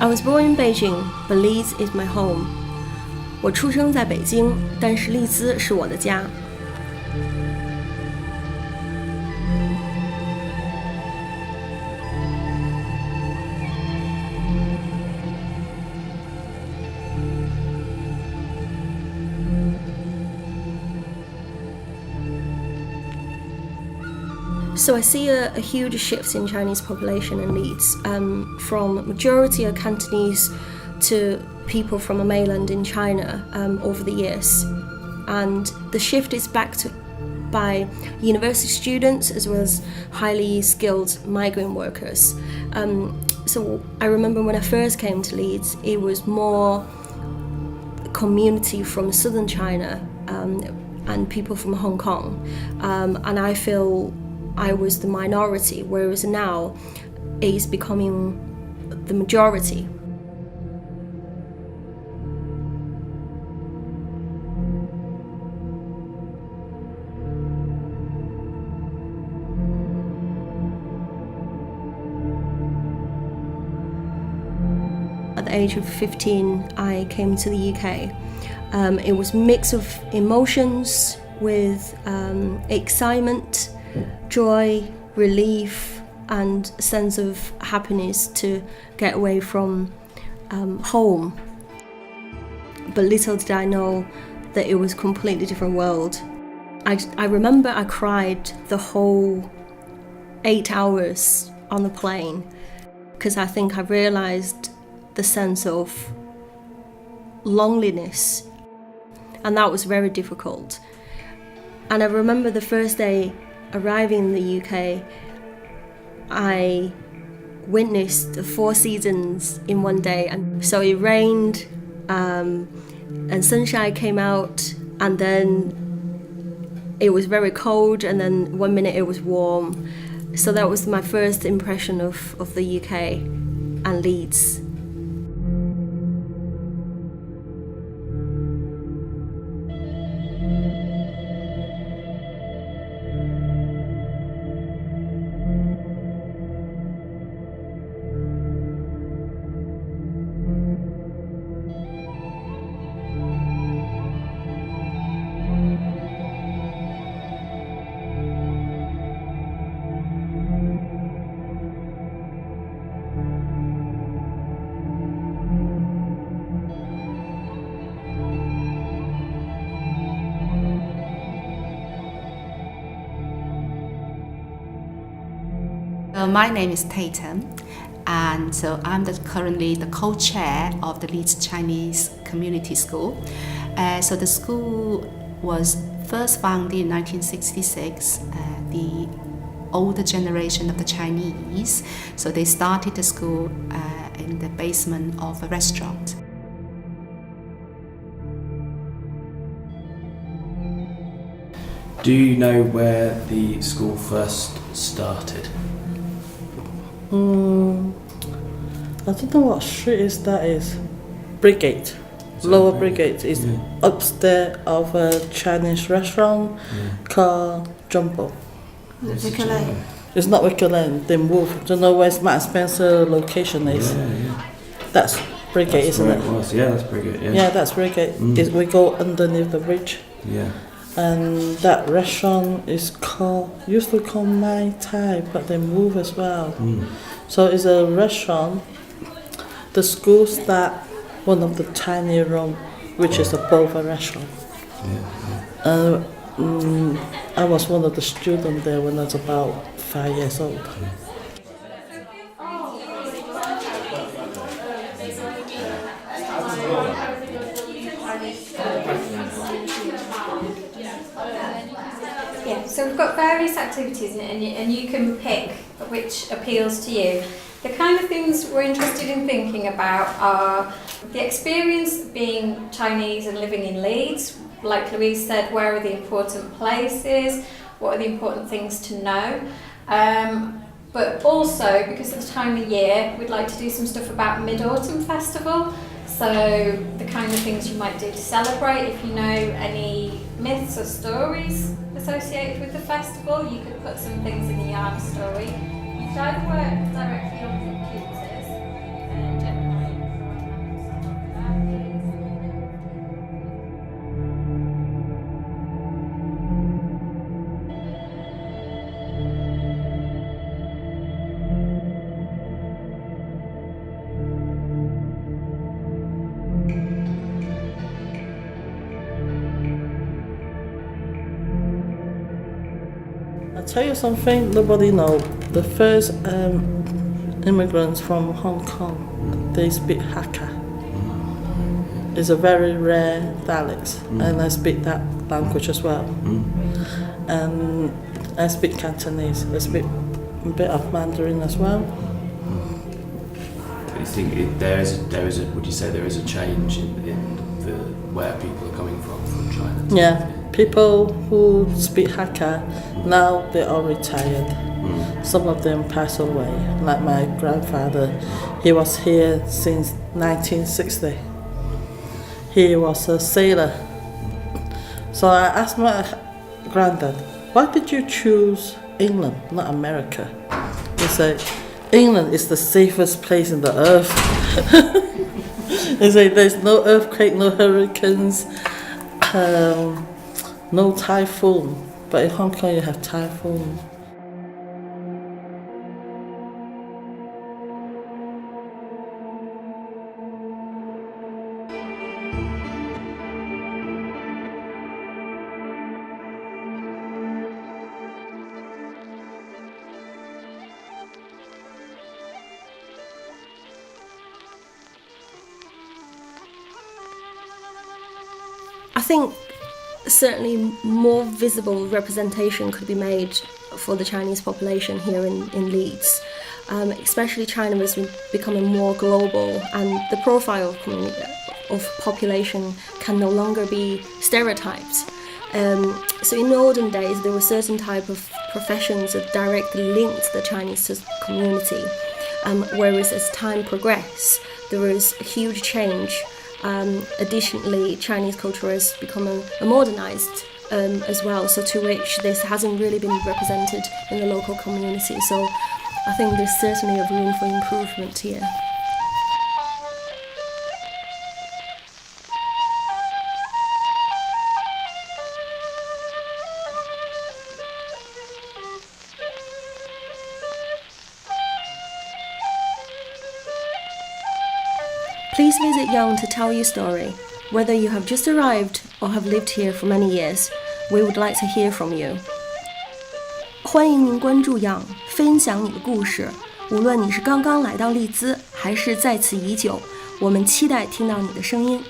I was born in Beijing, but Leeds is my home. 我出生在北京，但是利兹是我的家。So I see a huge shift in Chinese population in Leeds, from majority of Cantonese to people from the mainland in China over the years. And the shift is backed by university students as well as highly skilled migrant workers. So I remember when I first came to Leeds, it was more community from southern China and people from Hong Kong. And I feel I was the minority, whereas now it's becoming the majority. At the age of 15, I came to the UK. It was a mix of emotions with excitement, joy, relief, and a sense of happiness to get away from home. But little did I know that it was a completely different world. I remember I cried the whole 8 hours on the plane because I think I realised the sense of loneliness, and that was very difficult. And I remember the first day arriving in the UK, I witnessed the 4 seasons in one day. And so it rained and sunshine came out, and then it was very cold, and then one minute it was warm. So that was my first impression of the UK and Leeds. My name is Tatum, and so I'm currently the co-chair of the Leeds Chinese Community School. So the school was first founded in 1966. The older generation of the Chinese, so they started the school in the basement of a restaurant. Do you know where the school first started? I don't know what street is Brigade. Lower Brigade is upstairs of a Chinese restaurant called Jumbo. Wicker Lane. It's not Wicker Lane, they moved. Don't know where Mark Spencer location is. Yeah. That's Brigade, isn't it? Yeah, that's Brigade. Yeah, that's Brigade. We go underneath the bridge. Yeah. And that restaurant used to call Mai Tai, but they move as well. So it's a restaurant. The school start one of the tiny room, which is above a restaurant. I was one of the students there when I was about 5 years old. Yeah, so we've got various activities and you can pick which appeals to you. The kind of things we're interested in thinking about are the experience of being Chinese and living in Leeds. Like Louise said, where are the important places? What are the important things to know? But also, because of the time of year, we'd like to do some stuff about Mid-Autumn Festival. So the kind of things you might do to celebrate. If you know any myths or stories associated with the festival, you could put some things in the yarn story. You could either work directly on computers and generate tell you something nobody knows. The first immigrants from Hong Kong, they speak Hakka. It's a very rare dialect, and I speak that language as well. And I speak Cantonese. I speak a bit of Mandarin as well. You think there is a? Would you say there is a change in the where people are coming from China? Yeah, people who speak Hakka now they're all retired. Some of them passed away. Like my grandfather, he was here since 1960. He was a sailor. So I asked my granddad, why did you choose England, not America? He said, England is the safest place in the earth. He said, there's no earthquake, no hurricanes, no typhoon. But in Hong Kong you have typhoon. I think certainly more visible representation could be made for the Chinese population here in Leeds. Especially China is becoming more global, and the profile of population can no longer be stereotyped. So in the olden days, there were certain type of professions that directly linked the Chinese community, whereas as time progressed, there was a huge change. Additionally, Chinese culture has become a modernized as well, so to which this hasn't really been represented in the local community. So I think there's certainly a room for improvement here. Please visit Young to tell your story. Whether you have just arrived or have lived here for many years, we would like to hear from you. 欢迎您关注 Young， 分享你的故事。无论你是刚刚来到利兹，还是在此已久，我们期待听到你的声音。